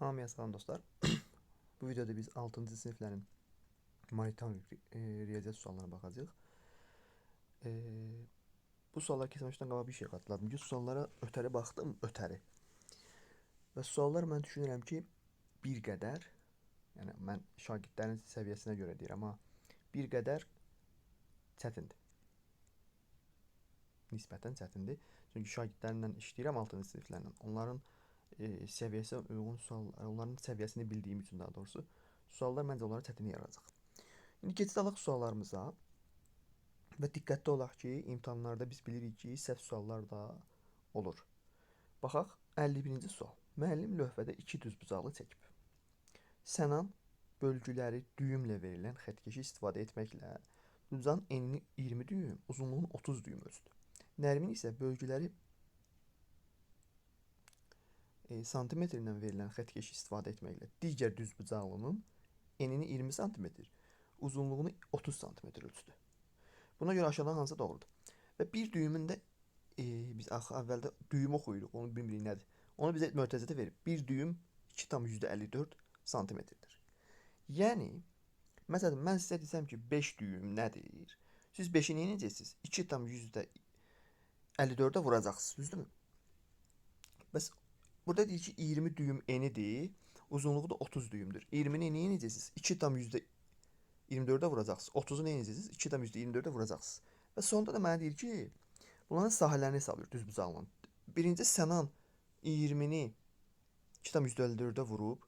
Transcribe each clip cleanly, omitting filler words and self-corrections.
Hamıya salam dostlar. Bu videoda biz 6-cı siniflərin matematik riyaziyyat suallarına baxacağıq. E, Bu suallar keçməmişdən qabaq bir şey xatırladım ki, suallara ötəri baxdım, ötəri. Və suallar mən düşünürəm ki, bir qədər, yəni mən şagirdlərin səviyyəsinə görə deyirəm, amma bir qədər çətindir. Nisbətən çətindir. Çünki şagirdlərlə işləyirəm 6-cı siniflərlə. Onların səviyyəsinə uyğun suallar, onların səviyyəsini bildiyim üçün daha doğrusu suallar məncə onlara çətinlik yaradacaq. İndi keçid suallarımıza və diqqətli olaq ki, imtahanlarda biz bilirik ki, səhv suallar da olur. Baxaq, 51-ci sual. Müəllim lövhədə 2 düzbucaqlı çəkib. Sənan bölgüləri düyümlə verilən xəttkeşi istifadə etməklə düzbucağın enini 20 düym, uzunluğunu 30 düym ölçdü. Nərmin isə bölgüləri santimetr ilə verilən xəttkeşi istifadə etməklə digər düzbucaqlının enini 20 sm, uzunluğunu 30 sm ölçdü. Buna görə aşağıdan hansı doğrudur? Və bir düyümün də biz əvvəldə düyüm oxuyuruq, onu bilmirik nədir. Onu bizə mötərizədə verib. Bir düyüm 2,54 santimetrdir. Yəni, məsələn, mən sizə desəm ki, 5 düyüm nədir? Siz 5-i nə edəcəksiniz? 2,54-ə vuracaqsınız, düzdürmü? Bəs burada deyir ki, 20 düyüm enidir, uzunluğu da 30 düyümdür. 20-ni nə edəcəksiniz? 2,24-ə vuracaqsınız. 30-u nə edəcəksiniz? 2,24-ə vuracaqsınız. Və sonunda da mənə deyir ki, bunların sahələrini hesablayır düzbucağının. Birinci Sənan 20-ni 2,54-ə vurub,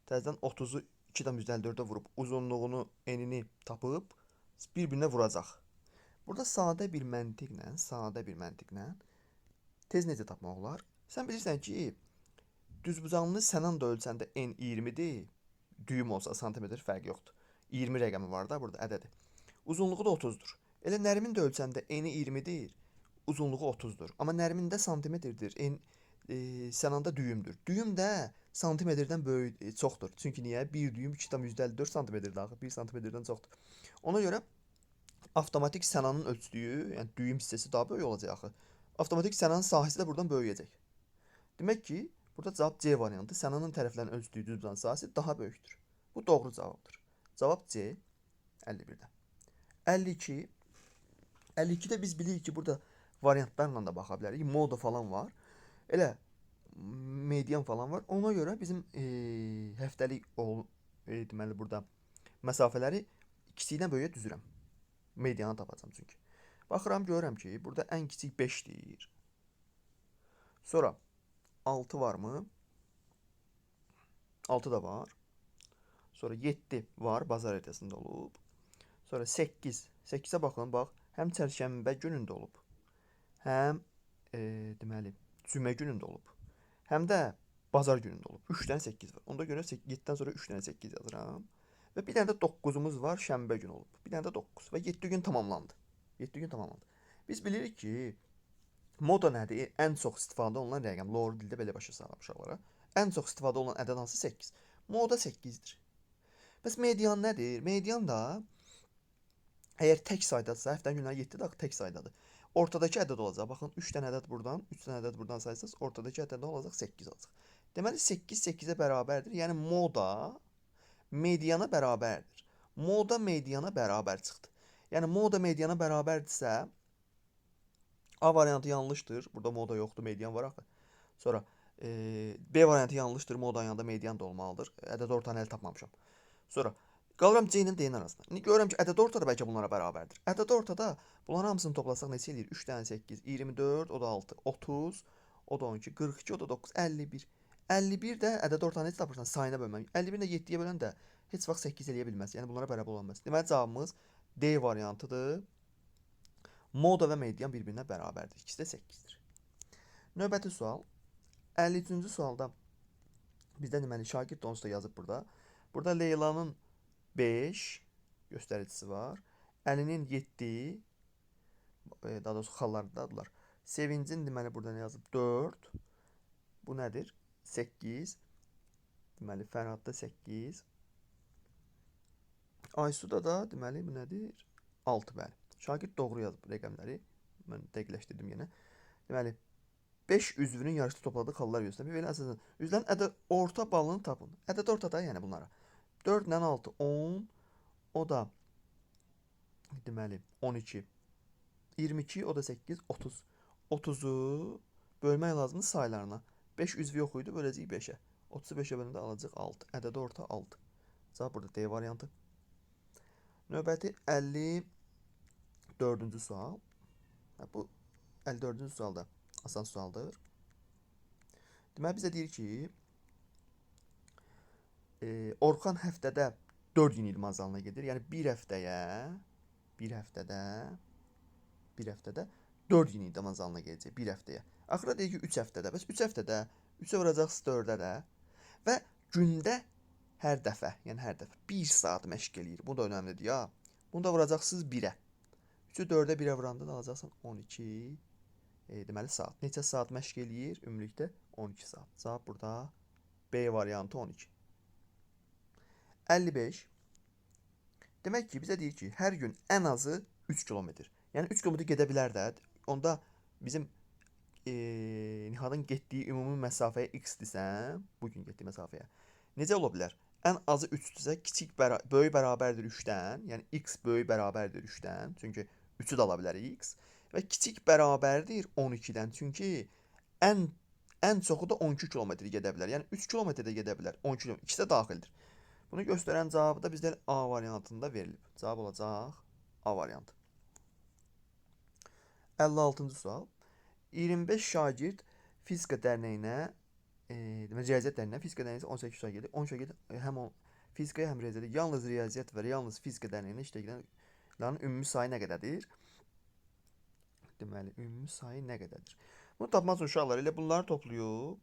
təzədən 30-u 2,54-ə vurub, uzunluğunu, enini tapıb, bir-birinə vuracaq. Burada sadə bir məntiqlə tez necə tapmaq olar? Sən bilirsən ki, düzbucağını Sənan da ölçəndə n 20-dir, düyüm olsa santimetr fərq yoxdur. 20 rəqəmi var da burada, ədədi. Uzunluğu da 30-dur. Elə Nərmin də ölçəndə n 20-dir, uzunluğu 30-dur. Amma Nərmində santimetrdir, Sənanda düyümdür. Düyüm də santimetrdən böyük, çoxdur. Çünki niyə? Bir düyüm 2,54 santimetrdir axı, 1 santimetrdən çoxdur. Ona görə avtomatik Sənanın ölçdüyü, yəni düyüm hissəsi daha böyük olacaq axı. Avtomatik Sənanın sahəsi də buradan böyüyəcək. Demək ki, burada cavab C variantı. Sənanın tərəflərin ölçdüyü düzbucağın sahəsi daha böyükdür. Bu doğru cavabdır. Cavab C 51-də. 52. 52-də biz bilirik ki, burada variantlarla da baxa bilərik. Moda falan var. Elə median falan var. Ona görə bizim həftəlik deməli burada məsafələri kiçikdən böyüyə düzürəm. Medianı tapacağam çünki. Baxıram, görürəm ki, burada ən kiçik 5 deyir. Sonra 6 varmı? 6 da var. Sonra 7 var, bazar ertəsində olub. Sonra 8. 8-ə baxın, bax, həm çərşənbə günündə olub, həm deməli cümə günündə olub, həm də bazar günündə olub. 3 dənə 8 var. Onda görə 7-dən sonra 3 dənə 8 yazıram. Və bir dənə də 9-umuz var, şənbə günü olub. Bir dənə də 9 və 7 gün tamamlandı. 7 gün tamamlandı. Biz bilirik ki, moda nədir? Ən çox istifadə olunan rəqəm. Lower dildə belə başa salaq uşaqlara. Ən çox istifadə olunan ədəd hansı? 8. Moda 8-dir. Bəs median nədir? Median da əgər tək saydadırsa, həftənin günləri 7-də axı tək saydadır. Ortadakı ədəd olacaq. Baxın, 3 dənə ədəd buradan, 3 dənə ədəd buradan saysanız, ortadakı ədəd olacaq 8 olacaq. Deməli 8 8-ə bərabərdir. Yəni moda mediana bərabərdir. Moda mediana bərabər çıxdı. Yəni moda mediana bərabərdirsə, A variantı yanlışdır. Burada moda yoxdur, median var axı. Sonra B variantı yanlışdır. Moda yanında median da olmalıdır. Ədəd ortanı hələ tapmamışam. Sonra qalıram C ilə D-nin arasında. İndi görürəm ki, ədəd ortada bəlkə bunlara bərabərdir. Ədəd ortada bunların hamısını toplasaq neçə eləyir? 3 dənə 8, 24, o da 6, 30, o da 12, 42, o da 9, 51. 51 də ədəd ortanı necə tapırsan? Sayına bölmək. 51-ni də 7-yə bölən də heç vaxt 8 eləyə bilməz. Yəni bunlara bərabər ola bilməz. Deməli cavabımız D variantıdır. Moda və median bir-birinə bərabərdir. İkisi də 8-dir. Növbəti sual. 53-cü sualda bizdə deməli şagird onsuz da yazıb burada. Burada Leylanın 5 göstəricisi var. Əlinin 7, daha doğrusu xallardadırlar. Sevincin deməli burada nə yazıb? 4. Bu nədir? 8. Deməli Fərhadda 8. Aysuda da deməli bu nədir? 6 bəli. Şagird doğru yazıb rəqəmləri. Mən dəqiqləşdirdim yenə. Deməli 5 üzvünün yarışda topladığı xalalar göstərir. Belə əsasən üzvlərin ədəd orta balını tapın. Ədəd ortada yəni bunlara. 4 ilə 6 10, o da deməli 12, 22, o da 8, 30. 30'u bölmək lazımdır saylarına. 5 üzvü yox idi, böləcəyik 5-ə. 30'u 5-ə böləndə alacaq 6. Ədəd orta 6. Cavab burada D variantı. Növbəti 54-cü sual. Bu 54-cü sual da asan sualdır. Deməli bizə deyir ki, Orxan həftədə 4 gün idman zalına gedir. Yəni bir həftədə 4 gün idman zalına gedəcək bir həftəyə. Axıra deyir ki, 3 həftədə. Bəs 3 həftədə 3-ə vuracaqsınız 4-ə də və gündə hər dəfə 1 saat məşq eləyir. Bu da önəmlidir ya. Bunu da vuracaqsınız 1-ə. 3-ü 4-ə 1-ə vuranda da alacaqsan 12 deməli saat. Neçə saat məşq eləyir? Ümumilikdə 12 saat. Cavab burada B variantı 12. 55. Demək ki, bizə deyir ki, hər gün ən azı 3 kilometr. Yəni 3 kilometr gedə bilər də. Onda bizim Nihanın getdiyi ümumi məsafəyə x-dirsə, bugün getdiyi məsafəyə. Necə ola bilər? Ən azı 3-dürsə, böyük bərabərdir 3-dən. Yəni x böyük bərabərdir 3-dən. Çünki 3-ü də ala bilər x. Və kiçik bərabərdir 12-dən. Çünki ən çoxu da 12 kilometr gedə bilər. Yəni 3 kilometr də gedə bilər. 12 kilometr. İkisi də daxildir. Bunu göstərən cavabı da bizdə A variantında verilib. Cavab olacaq A variantı. 56-cı sual. 25 şagird fizika dərnəyinə, riyaziyyat dərnəyinə, fizika dərnəyinə 18 şagird, 10 şagird həm fizikaya, həm riyaziyyata, yalnız riyaziyyat və yalnız fizika dərnəyinə iştirak edənlərin ümumi sayı nə qədərdir? Deməli, ümumi sayı nə qədərdir? Bunu tapmaq üçün uşaqlar elə bunları toplayıb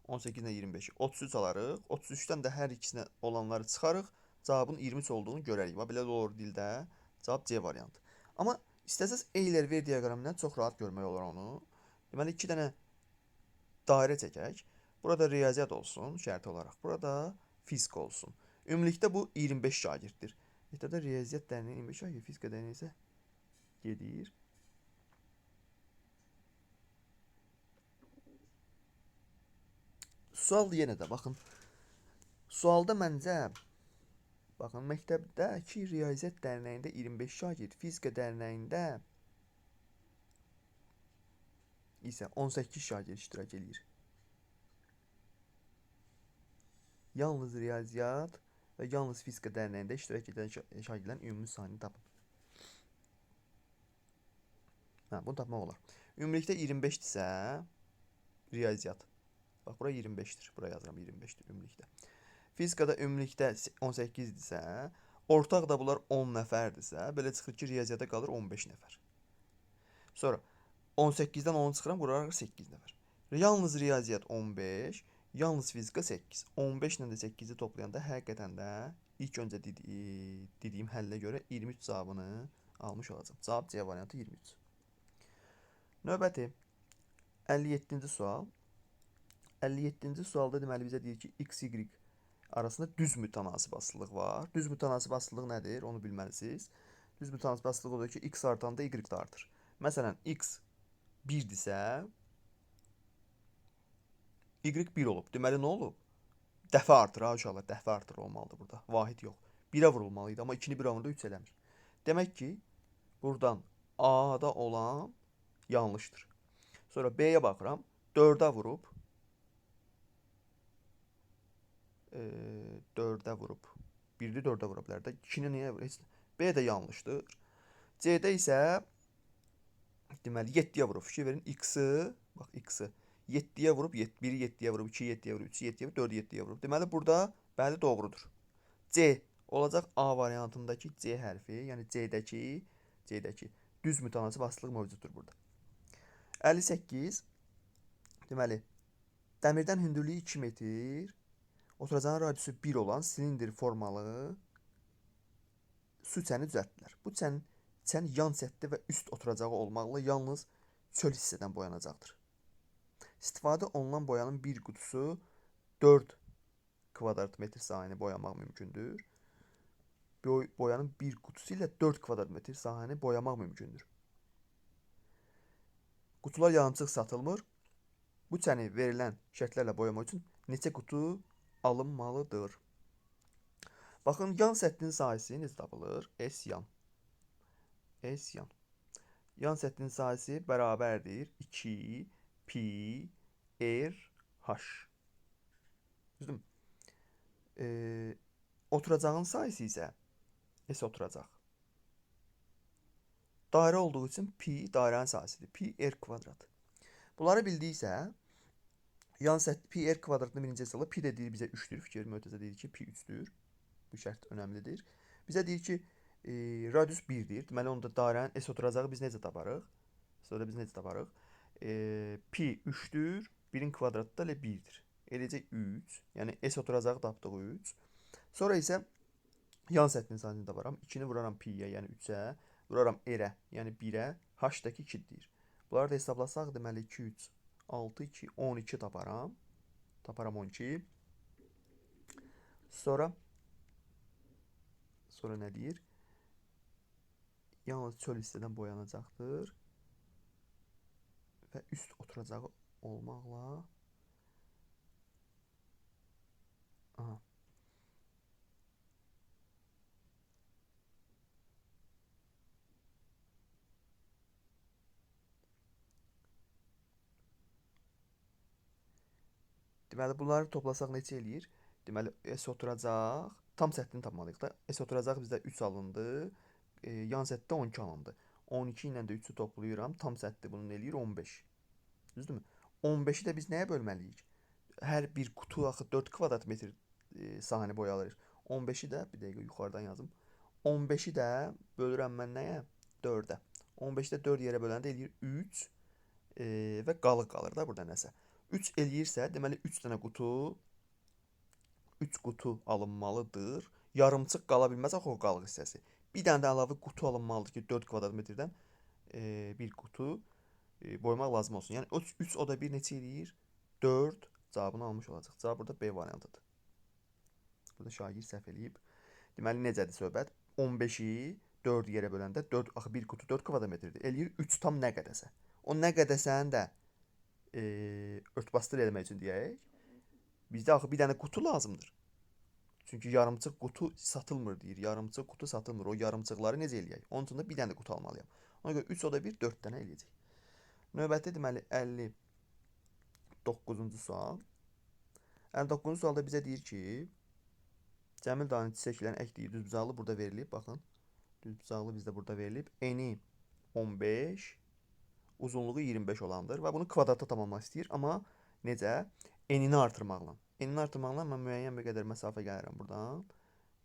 18 ilə 25'i 33 alarıq. 33'dən də hər ikisinə olanları çıxarıq. Cavabın 23 olduğunu görərik. Belə olur dildə. Cavab C variantı. Amma istəsəz Euler V diaqramından çox rahat görmək olur onu. Deməli 2 dənə dairə çəkək. Burada riyaziyyat olsun şərti olaraq. Burada fizika olsun. Ümumilikdə bu 25 şagirddir. Burada riyaziyyat dərnəyi 25 şagird, fizika dərnəyi isə gedir. Sual yenə də baxın. Sualda məncə baxın məktəbdəki riyaziyyat dərnəyində 25 şagird, fizika dərnəyində isə 18 şagird iştirak edir. Yalnız riyaziyyat və yalnız fizika dərnəyində iştirak edən şagirdlərin ümumi sayını tapın. Bunu tapmaq olar. Ümumilikdə 25-dirsə riyaziyyat. Bax, bura 25'dir. Buraya yazıram 25'dir ümumilikdə. Fizikada ümumilikdə 18-dirsə, ortaq da bunlar 10 nəfərdirsə, belə çıxır ki, riyaziyyata qalır 15 nəfər. Sonra 18-dən 10 çıxıram, quraraq 8 nəfər. Yalnız riyaziyyat 15, yalnız fizika 8. 15 ilə də 8-i toplayanda həqiqətən də ilk öncə dediyim həllə görə 23 cavabını almış olacaq. Cavab C variantı 23. Növbəti 57-ci sual. 57-ci sualda deməli bizə deyir ki, x, y arasında düz mütənasib asılılıq var. Düz mütənasib asılılıq nədir? Onu bilməlisiniz. Düz mütənasib asılılıq odur ki, x artanda y da artır. Məsələn, x 1-dirsə, y 1 olub. Deməli, nə olub? Dəfə artır, ha uşaqlar, dəfə artır olmalıdır burada. Vahid yox. 1-ə vurulmalıydı, amma 2-ni 1-ə vurunda 3 eləmir. Demək ki, buradan A-da olan yanlışdır. Sonra B-yə baxıram, 4-ə vurub, 4'ə vurub. 1'i 4'ə vura bilər də. 2-ni niyə vurur? B də yanlışdır. C-də isə deməli 7-yə vurub. Fikir verin, x-i, bax x-i 7-yə vurub, 1'i 7-yə vurub, 2'yi 7-yə vurub, 3'ü 7-yə vurub, 4'ü 7-yə vurub. Deməli burada bəli doğrudur. C olacaq A variantındakı C hərfi, yəni C-dəki düz mütənasib asılılıq mövcuddur burada. 58. Deməli dəmirdən hündürlüyü 2 metr, oturacağın radiusu 1 olan silindir formalı su çəni düzəltdilər. Bu çən yan səthdə və üst oturacağı olmaqla yalnız çöl hissədən boyanacaqdır. İstifadə olunan boyanın bir qutusu 4 kvadrat metr sahəni boyamaq mümkündür. Boyanın bir qutusu ilə 4 kvadrat metr sahəni boyamaq mümkündür. Qutular yarımçıq satılmır. Bu çəni verilən şərtlərlə boyamaq üçün neçə qutu alınmalıdır? Baxın, yan səthinin sahəsi necə tapılır? S yan. S yan. Yan səthinin sahəsi bərabərdir 2 pi r h. Düzdürmü? Oturacağın sayısı isə S oturacaq. Dairə olduğu üçün pi dairənin sayəsidir. Pi r kvadrat. Bunları bildiksə, yan səthi pi r kvadratını birinci hesabla pi də deyir bizə 3-dür. Fikir mötəzə deyir ki, pi 3-dür. Bu şərt önəmlidir. Bizə deyir ki, radius 1-dir. Deməli, onda dairənin S oturacağı biz necə taparıq? Sonra biz necə taparıq? Pi 3-dür. 1-in kvadratı da elə 1-dir. Eləcə 3. Yəni, S oturacağı tapdıq 3. Sonra isə yan səthinin sayəsini taparam. 2-ni vuraram pi-yə, yəni 3-ə. Vuraram r-ə, yəni 1-ə. H-dakı 2-dir. Bunları da hesablasaq, deməli 2, 3, 6, 2, 12 taparam. Taparam 12. Sonra nə deyir? Yalnız çöl hissədən boyanacaqdır. Və üst oturacağı olmaqla. Aha. Deməli, bunları toplasaq neçə eləyir? Deməli, S oturacaq. Tam səthini tapmalıyıq da. S oturacaq bizdə 3 alındı. Yan səthdə 12 alındı. 12 ilə də 3-ü toplayıram. Tam səthdə bunun eləyir 15. Düzdürmü? 15-i də biz nəyə bölməliyik? Hər bir qutu axı 4 kvadrat metr sahəni boyalır. 15-i də, bir dəqiqə yuxarıdan yazım. 15-i də bölürəm mən nəyə? 4-ə. 15-i də 4 yerə böləndə eləyir 3 və qalıq qalır da burada nəsə. 3 eləyirsə, deməli 3 dənə qutu 3 qutu alınmalıdır. Yarımçıq qala bilməz axı o qalıq hissəsi. Bir dənə də əlavə qutu alınmalıdır ki, 4 kvadrat metrdən bir qutu boymaq lazım olsun. Yəni 3 o da 1 neçə eləyir? 4 cavabını almış olacaq. Cavab burada B variantıdır. Burada şagird səhv eləyib. Deməli necədir söhbət? 15-i 4 yerə böləndə 4 axı bir qutu 4 kvadrat metrdir. Eləyir 3 tam nə qədəsə. O nə qədəsəni də örtbasdır eləmək üçün deyək. Bizdə axı bir dənə qutu lazımdır. Çünki yarımçıq qutu satılmır deyir. Yarımçıq qutu satılmır. O yarımçıqları necə eləyək? Onun üçün də bir dənə qutu almalıyam. Ona görə 3 o da 1, 4 dənə eləyəcək. Növbəti deməli 59-cu sual. 59-cu sualda bizə deyir ki, Cəmil dağının çiçəklərini əkdiyi düzbucaqlı burada verilib. Baxın, düzbucaqlı bizdə burada verilib. Eni 15, uzunluğu 25 olandır və bunu kvadrata tamamlamaq istəyir. Amma necə? Enini artırmaqla. Enini artırmaqla mən müəyyən bir qədər məsafə gəlirəm buradan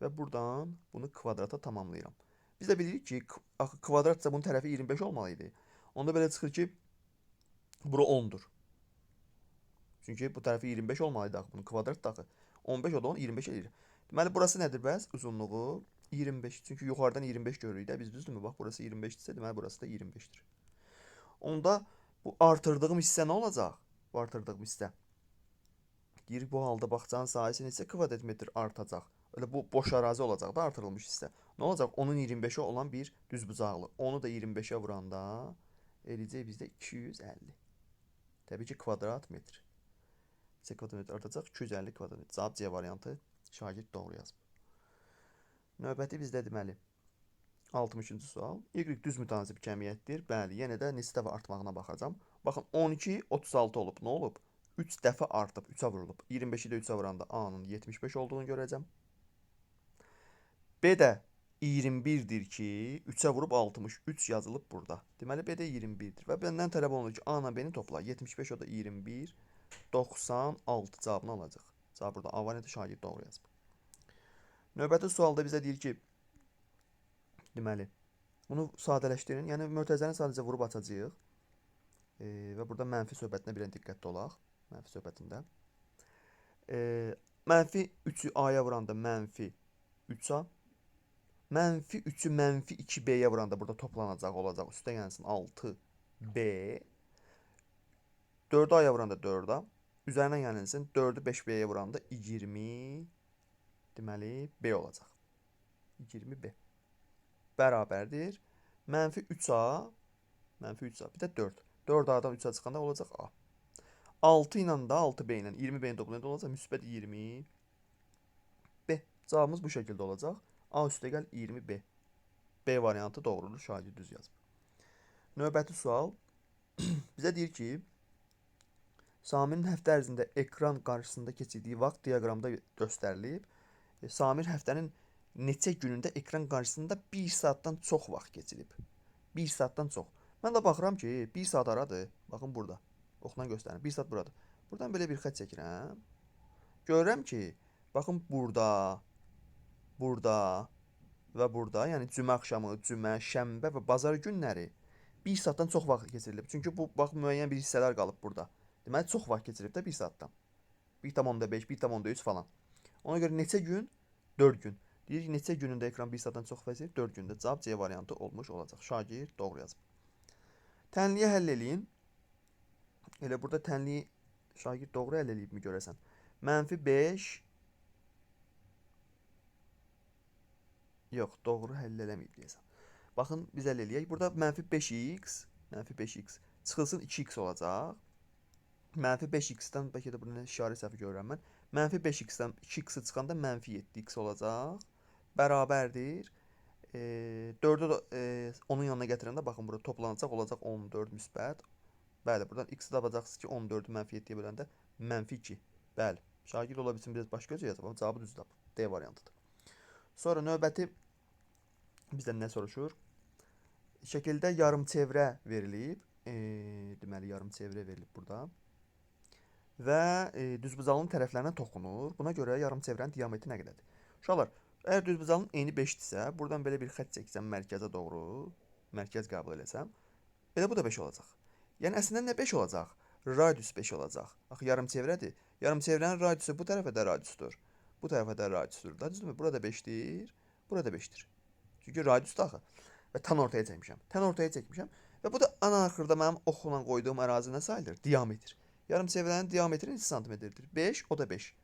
və buradan bunu kvadrata tamamlayıram. Biz də bilirik ki, axı kvadratsa bunun tərəfi 25 olmalı idi. Onda belə çıxır ki, bura 10-dur. Çünki bu tərəfi 25 olmalı idi axı bunun kvadrat da axı. 15 o da 10, 25 eləyir. Deməli, burası nədir bəs? Uzunluğu 25. Çünki yuxarıdan 25 görürük də. Biz düzdürmü? Bax, burası 25-dirsə, deməli, burası da 25-dir. Onda bu artırdığım hissə nə olacaq? Bu artırdığım hissə. Deyir, bu halda bağçanın sahəsi neçə kvadrat metr artacaq? Öyle bu boş arazi olacaq da artırılmış hissə. Nə olacaq? Onun 25-i olan bir düzbucaqlı. Onu da 25-ə vuranda eləyəcək bizdə 250. Təbii ki, kvadrat metr. Neçə kvadrat metr artacaq? 250 kvadrat metr. Cavab C variantı. Şagird doğru yazıb. Növbəti bizdə deməli 60-cı sual. Y düz mütənasib cəmiyyətdir. Bəli, yenə də neçə dəfə artmağına baxacağam. Baxın, 12 36 olub. Nə olub? 3 dəfə artıb, 3-ə vurulub. 25-i də 3-ə vuranda A-nın 75 olduğunu görəcəm. B də 21-dir ki, 3-ə vurub 63 yazılıb burada. Deməli, B də 21-dir. Və bəndən tələb olunur ki, A-na B-ni topla. 75 o da 21, 96 cavabını alacaq. Cavab burada A variantı şagird doğru yazıb. Növbəti sualda bizə deyir ki, deməli, bunu sadələşdirin. Yəni, mötərizəni sadəcə vurub açacağıq. Və burada mənfi söhbətinə bir diqqətli olaq. Mənfi söhbətində. Mənfi 3-ü A-ya vuranda mənfi 3A. Mənfi 3-ü mənfi 2B-yə vuranda burada toplanacaq olacaq. Üstə gəlsin 6B. 4-ü A-ya vuranda 4A. Üzərinə gəlsin 4-ü 5B-yə vuranda 20. Deməli, B olacaq. 20B. Bərabərdir. Mənfi 3A. Mənfi 3A. Bir də 4. 4 A'dan 3-ə çıxanda olacaq A. 6 ilə də 6B ilə 20B-nin toplayanda olacaq müsbət 20B. Cavabımız bu şəkildə olacaq. A üstə gəl 20B. B variantı doğrudur. Şagird düz yazıb. Növbəti sual bizə deyir ki, Samir'in həftə ərzində ekran qarşısında keçirdiyi vaxt diaqramda göstərilib. Samir həftənin neçə günündə ekran qarşısında 1 saatdan çox vaxt keçirib. 1 saatdan çox. Mən də baxıram ki, 1 saat haradır? Baxın burada. Oxuna göstərin. 1 saat buradır. Buradan belə bir xətt çəkirəm. Görürəm ki, baxın burada, burada və burada, yəni cümə axşamı, cümə, şənbə və bazar günləri 1 saatdan çox vaxt keçirilib. Çünki bu bax müəyyən bir hissələr qalıb burada. Deməli çox vaxt keçirib də 1 saatdan. 1,5, 1,3 falan. Ona görə neçə gün? 4 gün. Deyir ki, neçə günündə ekran 1 saatdan çox keçirib? 4 gündə. Cavab C variantı olmuş olacaq. Şagird doğru yazıb. Tənliyə həll eləyin. Elə burada tənliyi şagird doğru həll eləyibmi görəsən? -5 yox, doğru həll eləməyib deyəsən. Baxın, biz həll eləyək. Burada -5x çıxılsın 2x olacaq. -5x-dən bəlkə də burada işarə səhvi görürəm mən. -5x-dən 2x çıxanda -7x olacaq. Bərabərdir. 4-ü onun yanına gətirəndə baxın burada toplanacaq olacaq 14 müsbət. Bəli, buradan x-i tapacaqsınız ki 14-ü -7-yə böləndə -2. Bəli, şagird ola bilsin biraz başqa cür yazıb, amma cavabı düz tapıb. D variantıdır. Sonra növbəti bizdən nə soruşur? Şəkildə yarımçevrə verilib. Deməli yarımçevrə verilib burada. Və düzbucağının tərəflərinə toxunur. Buna görə yarımçevrənin diametri nə qədərdir? Uşaqlar, əgər düzbucağının eni 5-dirsə, buradan belə bir xətt çəksəm mərkəzə doğru, mərkəz qəbul eləsəm, belə bu da 5 olacaq. Yəni əslində nə 5 olacaq? Radius 5 olacaq. Axı yarımçevrədir. Yarımçevrənin radiusu bu tərəfə də radiusdur. Bu tərəfə də radiusdur. Düzdürmü? Burada 5-dir, burada 5-dir. Çünki radiusdur axı. Və tan ortaya çəkmişəm. Tan ortaya çəkmişəm. Və bu da ən axırda mənim oxla qoyduğum ərazi nə sayılır? Diametr. Yarımçevrənin diametri neçə santimetrdir? 5, o da 5.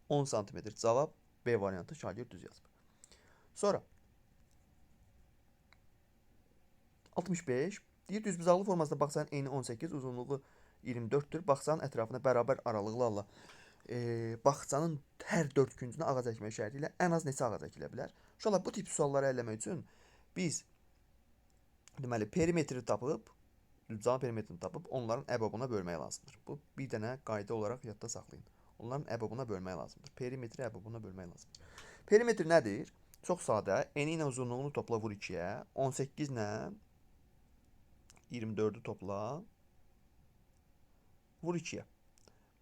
10 santimetr. Cavab B variantı. Şagird düz yazıb. Sonra 65. Deyir düzbucaqlı formasında bağçanın eni 18, uzunluğu 24-dür. Bağçanın ətrafına bərabər aralıqlarla bağçanın hər 4 küncünə ağac əkmək şərti ilə ən az neçə ağac əkilə bilər? Uşaqlar, bu tip sualları eləmək üçün biz deməli perimetri tapıb, düzbucağın perimetrini tapıb onların əbobuna bölmək lazımdır. Bu bir dənə qayda olaraq yadda saxlayın. Onların əbobuna bölmək lazımdır. Perimetri əbobuna bölmək lazımdır. Perimetr nədir? Çox sadə. Eni ilə uzunluğunu topla vur 2-yə. 18 ilə 24-ü topla vur 2-yə.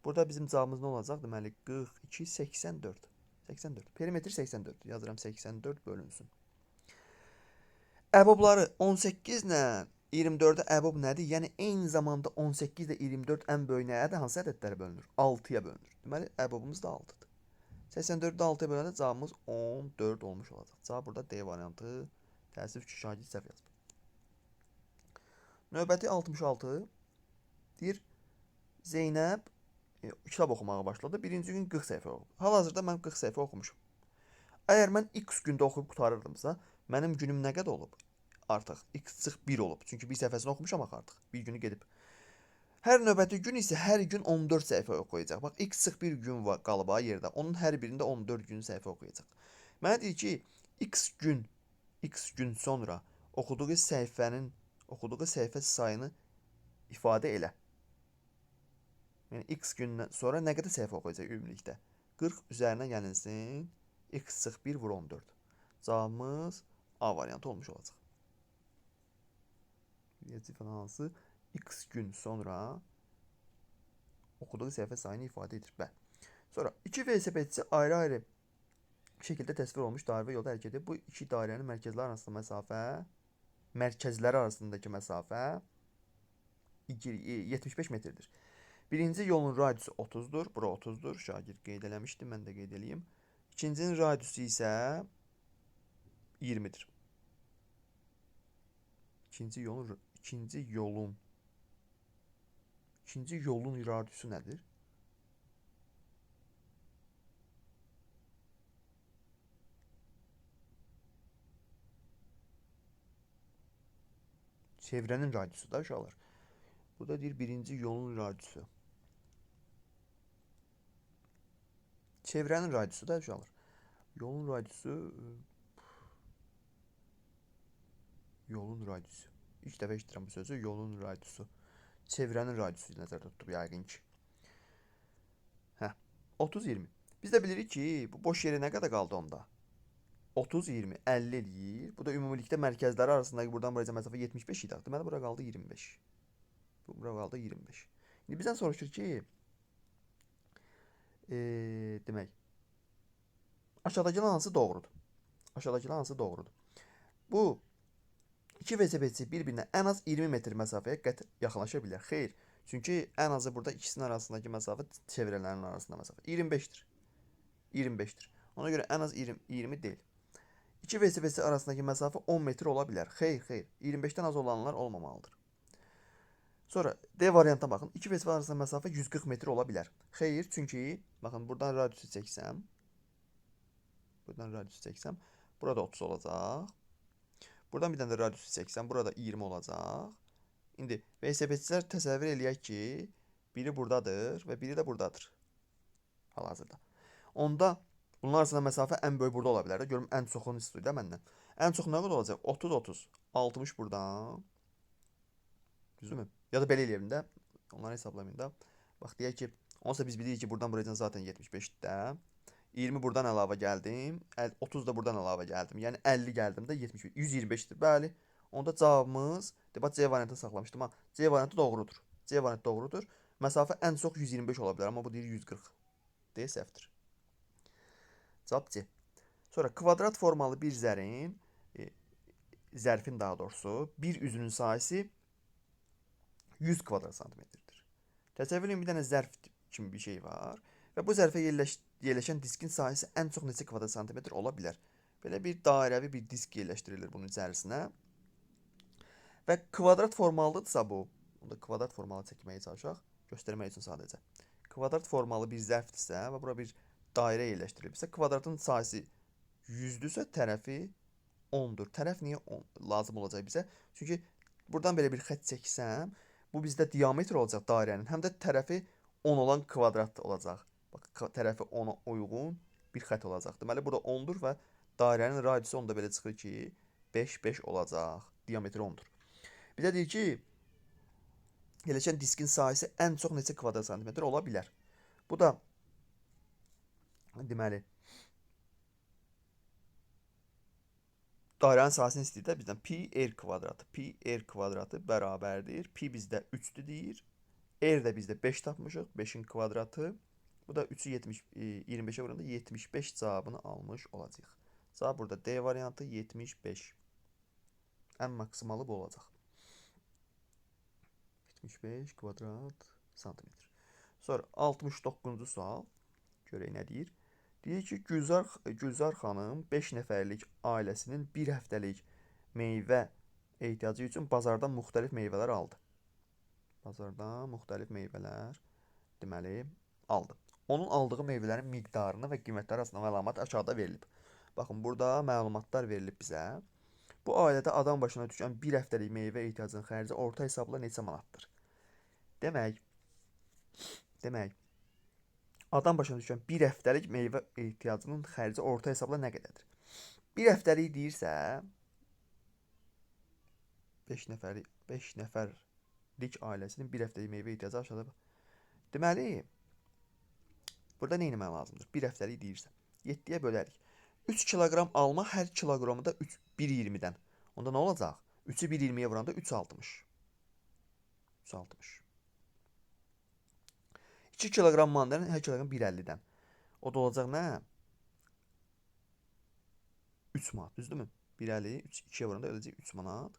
Burada bizim cavabımız nə olacaq? Deməli 42, 84. 84. Perimetr 84. Yazıram 84 bölünsün. Əbobları 18 ilə 24-də əbob nədir? Yəni eyni zamanda 18 ilə 24 ən böyük nədir? Hansı ədədlərə bölünür? 6-ya bölünür. Deməli əbobumuz da 6-dır. 84-də 6-ya böləndə cavabımız 14 olmuş olacaq. Cavab burada D variantı. Təəssüf ki, şagird səhv yazıb. Növbəti 66 deyir Zeynəb kitab oxumağa başladı. Birinci gün 40 səhifə oxudu. Hal-hazırda mən 40 səhifə oxumuşum. Əgər mən x gündə oxuyub qurtarırdımsa, mənim günüm nə qədər olub? Artıq x çıx 1 olub. Çünki bir səhifəsini oxumuşam axı artıq. Bir günü gedib. Hər növbəti gün isə hər gün 14 səhifə oxuyacaq. Bax, x çıx 1 gün var qalıb yerdə. Onun hər birində 14 gün səhifə oxuyacaq. Mənə deyir ki, x gün sonra oxuduğu səhifə sayını ifadə elə. Yəni x gündən sonra nə qədər səhifə oxuyacaq ümumilikdə? 40 üzərinə gəlilsin. X çıx 1 vur 14. Cavabımız A variantı olmuş olacaq. Hansı x gün sonra oxuduğu səhifə sayını ifadə edir. Bəli. Sonra iki velosipedçi ayrı-ayrı şəkildə təsvir olmuş dairə yolda hərəkət edir. Bu iki dairənin mərkəzləri arasındakı məsafə 75 metrdir. Birinci yolun radiusu 30-dur. Bura 30-dur. Şagird qeyd eləmişdi. Mən də qeyd eləyim. İkincinin radiusu isə 20-dir. İkinci yolun radiusu nədir? Çevrənin radiusu da uşaqlar. Bu da deyir birinci yolun radiusu. Çevrənin radiusu da uşaqlar. Yolun radiusu yolun radiusu. İlk dəfə eşidirəm bu sözü. Yolun radiusu. Çevrənin radiusu nəzərdə tutub yəqin ki. Hə. 30-20. Biz də bilirik ki, bu boş yerə nə qədər qaldı onda? 30-20, 50 eləyir. Bu da ümumilikdə mərkəzləri arasındakı buradan buraya məsafə 75 idi. Deməli, bura qaldı 25. Bura qaldı 25. İndi bizdən soruşur ki, demək, aşağıdakılar hansı doğrudur? Aşağıdakılar hansı doğrudur? Bu iki vesibeçi bir-birinə ən az 20 metr məsafəyə yaxınlaşa bilər. Xeyr. Çünki ən azı burada ikisinin arasındakı məsafə çevrələrin arasında məsafə 25-dir. 25-dir. Ona görə ən az 20 deyil. İki vesibeçi arasındakı məsafə 10 metr ola bilər. Xeyr, xeyr. 25-dən az olanlar olmamalıdır. Sonra D variantına baxın. İki vesibeçi arasında məsafə 140 metr ola bilər. Xeyr, çünki baxın buradan radiusu çəksəm, burada 30 olacaq. Buradan bir dənə də radiusu çəksəm, burada 20 olacaq. İndi vesibeçilər təsəvvür eləyək ki, biri buradadır və biri də buradadır. Hal-hazırda. Onda bunlar arasında məsafə ən böyük burada ola bilər də. Görüm ən çoxunu istəyir də məndən. Ən çox nə qədər olacaq? 30-30. 60 buradan. Düzdürmü? Ya da belə eləyəlim də. Onları hesablamayın da. Bax, deyək ki, onsa biz bilirik ki, buradan buraya zaten 75-də. 20 buradan əlavə gəldim. 30 da buradan əlavə gəldim. Yəni 50 gəldim də 75. 125-dir. Bəli. Onda cavabımız, debat C variantını saxlamışdım. Ha, C variantı doğrudur. C variantı doğrudur. Məsafə ən çox 125 ola bilər, amma bu deyir 140. D səhvdir. Cavab C. Sonra kvadrat formalı bir zərfin daha doğrusu bir üzünün sahəsi 100 kvadrat santimetrdir. Təsəvvür edin, bir dənə zərf kimi bir şey var və bu zərfə yerləşən diskin sahəsi ən çox neçə kvadrat santimetr ola bilər? Belə bir dairəvi bir disk yerləşdirilir bunun içərisinə. Və kvadrat formalıdırsa bu, onda kvadrat formalı çəkməyə çalışaq, göstərmək üçün sadəcə. Kvadrat formalı bir zərfdirsə və bura bir dairə yerləşdirilibsə, kvadratın sahəsi 100-dürsə, tərəfi 10-dur. Tərəf niyə 10 lazım olacaq bizə? Çünki buradan belə bir xətt çəksəm, bu bizdə diametr olacaq dairənin, həm də tərəfi 10 olan kvadrat olacaq. Bax, tərəfi 10-a uyğun bir xətt olacaq. Deməli, burada 10-dur və dairənin radiusu onda belə çıxır ki, 5 olacaq. Diametri 10-dur. Bizə deyir ki, yerləşən diskin sahəsi ən çox neçə kvadrat santimetr ola bilər? Bu da deməli dairənin sahəsini istəyir də bizdən pi r kvadratı. Pi r kvadratı bərabərdir. Pi bizdə 3-dür deyir. R də bizdə 5 tapmışıq. 5-in kvadratı. Bu da 3-ü 25-ə vuranda 75 cavabını almış olacaq. Cavab burada D variantı 75. Ən maksimalı bu olacaq. 75 kvadrat santimetr. Sonra 69-cu sual. Görək nə deyir? Deyir ki, Gülzar xanım 5 nəfərlik ailəsinin bir həftəlik meyvə ehtiyacı üçün bazardan müxtəlif meyvələr aldı. Bazardan müxtəlif meyvələr deməli aldı. Onun aldığı meyvələrin miqdarını və qiymətləri arasında məlumat aşağıda verilib. Baxın, burada məlumatlar verilib bizə. Bu ailədə adam başına düşən bir həftəlik meyvə ehtiyacının xərci orta hesabla neçə manatdır? Demək, adam başına düşən bir həftəlik meyvə ehtiyacının xərci orta hesabla nə qədərdir? Bir həftəlik deyirsə, 5 nəfərlik ailəsinin bir həftəlik meyvə ehtiyacı aşağıda. Deməli, burada nə etmək lazımdır? Bir həftəlik deyirsə, 7-yə bölərik. 3 kiloqram alma hər kiloqramı da 1.20-dən. Onda nə olacaq? 3-ü 1.20-yə vuranda 3.60. 3.60. 2 kiloqram mandalina hər kiloqram 1.50-dən. O da olacaq nə? 3 manat, düzdürmü? 1.50, 2-yə vuranda öləcək 3 manat.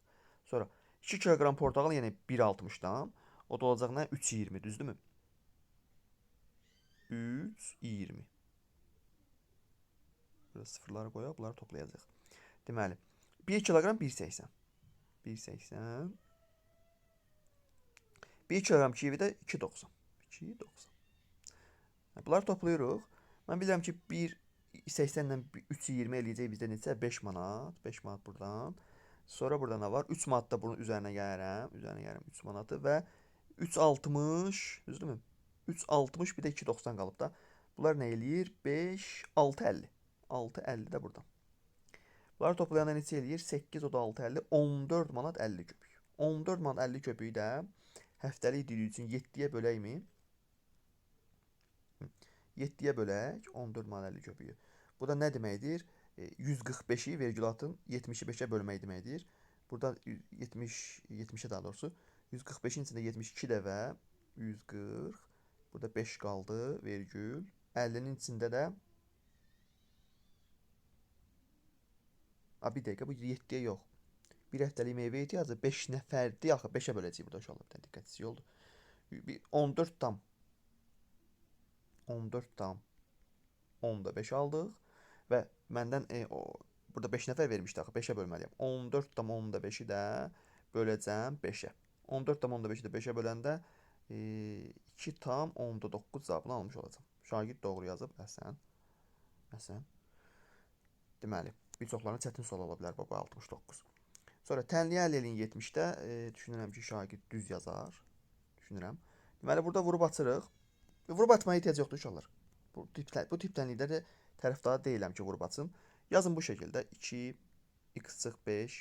Sonra 2 kiloqram portağal, yəni 1.60-dan. O da olacaq nə? 3.20, düzdürmü? 3.20. Burada sıfırları qoyaq, bunları toplayacaq. Deməli, 1 kiloqram 1.80. 1.80. 1 kiloqram kividə 2.90. 2.90. Bunları toplayırıq. Mən bilirəm ki, 1.80 ilə 3.20 eləyəcək bizdə neçə? 5 manat. 5 manat buradan. Sonra burada nə var? 3 manat da bunun üzərinə gəlirəm. 3 manatı və 3.60. Düzdürmü? 3.60 bir də 2.90 qalıb da. Bunlar nə eləyir? 5, 6, 50. 6, 50 də buradan. Bunları toplayanda neçə eləyir? 8, o da 6, 50. 14 manat 50 köpük. 14 manat 50 köpüyü də həftəlik dili üçün 7-yə böləkmi? 7-yə bölək. 14 manat 50 köpüyü. Bu da nə deməkdir? 145-i vergül atın 75-ə bölmək deməkdir. Burada 70'e daha doğrusu 145'in içində 72 dəfə 140. Burada 5 qaldı vergül. 50'nin içində də bir dəqiqə bu 7'yə yox. Bir həftəlik meyvə ehtiyacı 5 nəfərdir. Axı 5'ə böləcəyik burada uşaqlar. Bir dənə diqqətsiz oldu. 14 tam 14 tam 10'da 5 aldıq və məndən burada 5 nəfər vermişdi axı 5'ə bölməliyəm. 14 tam 10'da 5'i də böləcəm 5'ə. 14 tam 10'da 5'i də 5'ə böləndə 2 tam 10'da 9 cavabını almış olacam. Şagird doğru yazıb. Həsən. Həsən. Deməli, bir çoxlarına çətin sual ola bilər bu 69. Sonra tənliyə əldə eləyin 70'də. Düşünürəm ki, şagird düz yazar. Düşünürəm. Deməli, burada vurub açırıq. Vurub atmaya ehtiyac yoxdur uşaqlar. Bu tip tənliklərdə tərəfdarı deyiləm ki, vurub açın. Yazın bu şəkildə 2 x çıx 5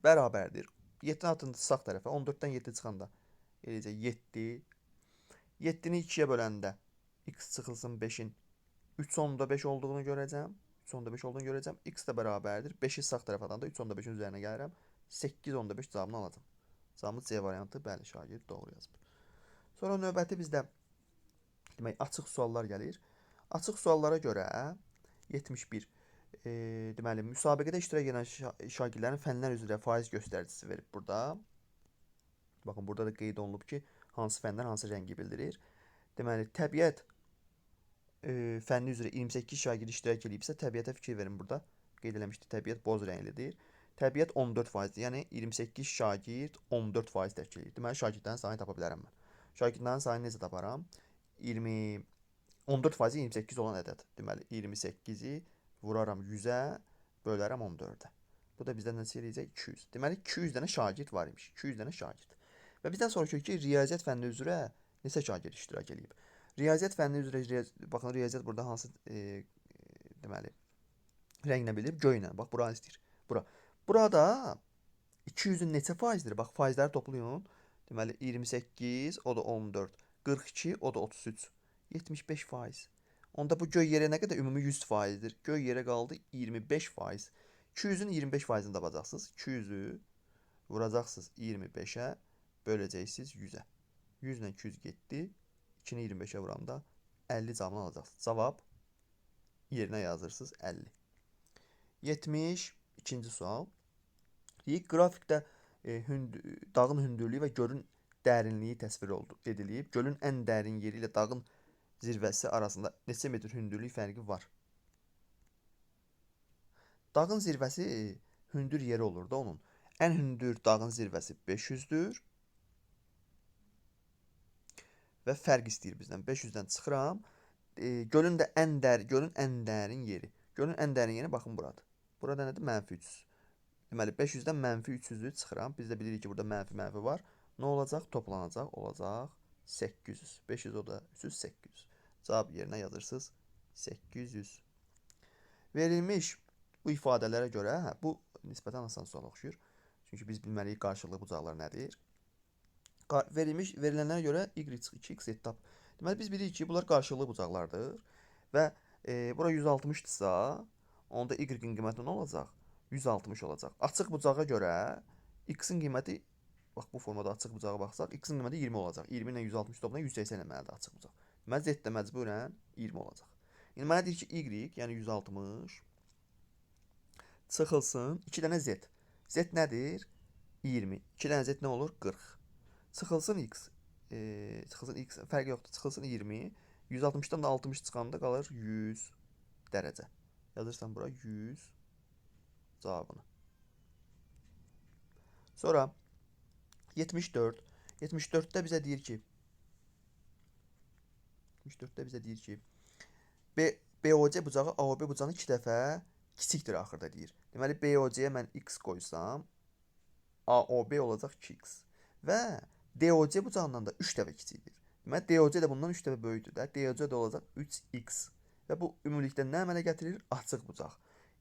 bərabərdir. 7'ni atın sağ tərəfə. 14'dən 7 çıxanda eləcək 7. 7'ni 2'yə böləndə x çıxılsın 5'in 3/5 olduğunu görəcəm. 3/5 olduğunu görəcəm. X də bərabərdir. 5'i sağ tərəfə atanda 3/5'in üzərinə gəlirəm. 8/5 cavabını alacam. Cavabımız C variantı. Bəli, şagird doğru yazıb. Sonra növbəti bizdə demək açıq suallar gəlir. Açıq suallara görə 71 deməli müsabiqədə iştirak edən şagirdlərin fənlər üzrə faiz göstəricisi verib burada. Baxın, burada da qeyd olunub ki, hansı fənlər hansı rəngi bildirir. Deməli, təbiət fənni üzrə 28 şagird iştirak edibsə, təbiətə fikir verin burada. Qeyd eləmişdik, təbiət boz rənglidir. Təbiət 14%, yəni 28 şagird 14% təşkil edir. Deməli, şagirdlərin sayını tapa bilərəm mən. Şagirdlərin sayını necə taparam? 14% 28 olan ədəd. Deməli, 28'i vuraram 100'ə, bölərəm 14'ə. Bu da bizdən nəsə eləyəcək? 200. Deməli, 200 dənə şagird var imiş. 200 dənə şagird. Və bizdən soruşuyor ki, riyaziyyat fənni üzrə neçə şagird iştirak edib? Riyaziyyat fənni üzrə, baxın, riyaziyyat burada hansı deməli, rənglə bilib? Göylə. Bax, bura istəyir. Burada 200'ün neçə faizdir? Bax, faizləri toplayın. Deməli, 28, o da 14. 42, o da 33. 75%. Onda bu göy yerə nə qədər? Ümumi 100%'dir. Göy yerə qaldı 25%. 200'ün 25%'ini tapacaqsınız. 200'ü vuracaqsınız 25'ə, böləcəksiniz 100'ə. 100 ilə 200 getdi. 2'ni 25'ə vuranda 50 cavabını alacaqsınız. Cavab yerinə yazırsınız 50. 72-ci sual. Deyik, qrafikdə dağın hündürlüyü və gölün dərinliyi təsvir edilib. Gölün ən dərin yeri ilə dağın zirvəsi arasında neçə metr hündürlük fərqi var? Dağın zirvəsi hündür yeri olur da onun. Ən hündür dağın zirvəsi 500'dür. Və fərq istəyir bizdən. 500'dən çıxıram. Gölün ən dərin yeri. Gölün ən dərin yeri baxın buradır. Burada nədir? -300. Deməli, 500'dən -300'ü çıxıram. Biz də bilirik ki, burada mənfi var. Nə olacaq? Toplanacaq. Olacaq 800. 500 o da 300, 800. Cavab yerinə yazırsınız 800. Verilmiş bu ifadələrə görə, bu nisbətən asan sual oxşuyur. Çünki biz bilməliyik qarşılıqlı bucaqlar nədir? Verilənlərə görə y çıx 2x etap. Deməli, biz bilirik ki, bunlar qarşılıqlı bucaqlardır. Və bura 160'dırsa, onda y-in qiyməti nə olacaq? 160 olacaq. Açıq bucağa görə x-in qiyməti, bax, bu formada açıq bucağa baxsaq, x-in qiyməti 20 olacaq. 20 ilə 160 toplayanda 180 eləməlidir açıq bucaq. Deməli, z də məcburən 20 olacaq. İndi mənə deyir ki, y, yəni 160 çıxılsın 2 dənə z. Z nədir? 20. 2 dənə z nə olur? 40. Çıxılsın x. Çıxılsın x, fərqi yoxdur. Çıxılsın 20. 160'dan da 60 çıxanda qalır 100 dərəcə. Yazırsan bura 100 cavabını. Sonra 74. 74'də bizə deyir ki, BOC bucağı AOB bucağını 2 dəfə kiçikdir axırda deyir. Deməli, BOC-yə mən x qoysam, AOB olacaq 2x. Və DOC bucağından da 3 dəfə kiçikdir. Deməli, DOC də bundan 3 dəfə böyükdür də. DOC də olacaq 3x. Və bu ümumilikdə nə əmələ gətirir? Açıq bucaq.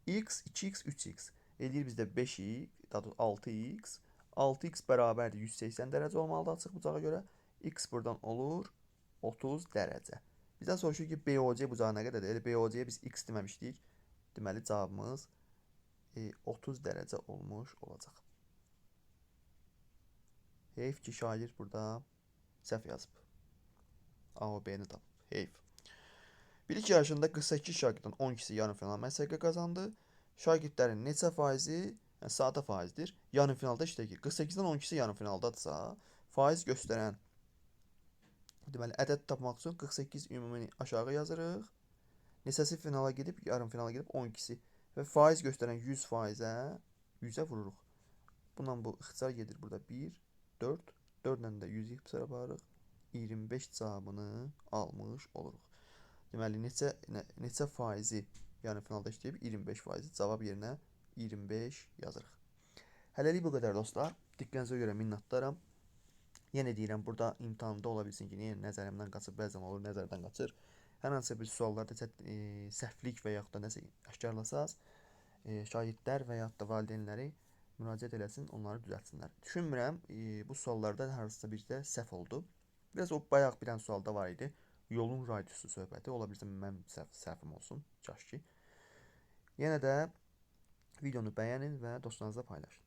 X, 2x, 3x. Eləyir bizdə 5x, daha doğrusu 6x. 6x bərabərdir 180 dərəcə olmalıdır açıq bucağa görə. X buradan olur 30 dərəcə. Bizdən soruşur ki, BOC bucağı nə qədərdir? Elə BOC-yə biz x deməmişdik. Deməli, cavabımız 30 dərəcə olmuş olacaq. Heyf ki, şagird burada səhv yazıb. A və B-ni tapıb. Heyf. Bilik yarışında 48 şagirddən 12-si yarımfinal məsləhə qazandı. Şagirdlərin neçə faizi, yəni sadə faizdir, yarımfinalda iştirak edir. 48-dən 12-si yarımfinaldadırsa, faiz göstərən deməli ədəd tapmaq üçün 48 ümumi aşağı yazırıq. Neçəsi finala gedib, yarımfinala gedib 12-si və faiz göstərən 100%-ə 100-ə vururuq. Bununla bu ixtisar gedir burada 1, 4, 4-lə də 100-ü ixtisara aparırıq. 25 cavabını almış oluruq. Deməli, neçə faizi yarımfinalda işləyib? 25%. Cavab yerinə 25 yazırıq. Hələlik bu qədər dostlar. Diqqətinizə görə minnətdaram. Yenə deyirəm, burada imtahanda ola bilsin ki, nəzərimdən qaçır, bəzən olur, nəzərdən qaçır. Hər hansısa bir suallarda səhvlik və yaxud da nəsə aşkarlasaz, şagirdlər və yaxud da valideynləri müraciət eləsin, onları düzəltsinlər. Düşünmürəm, bu suallarda hər hansısa birdə səhv oldu. Biraz o bayaq bir dənə sualda var idi. Yolun radiusu söhbəti. Ola bilsin mənim səhvim olsun. Kaş ki. Yenə də videonu bəyənin və dostlarınızla paylaşın.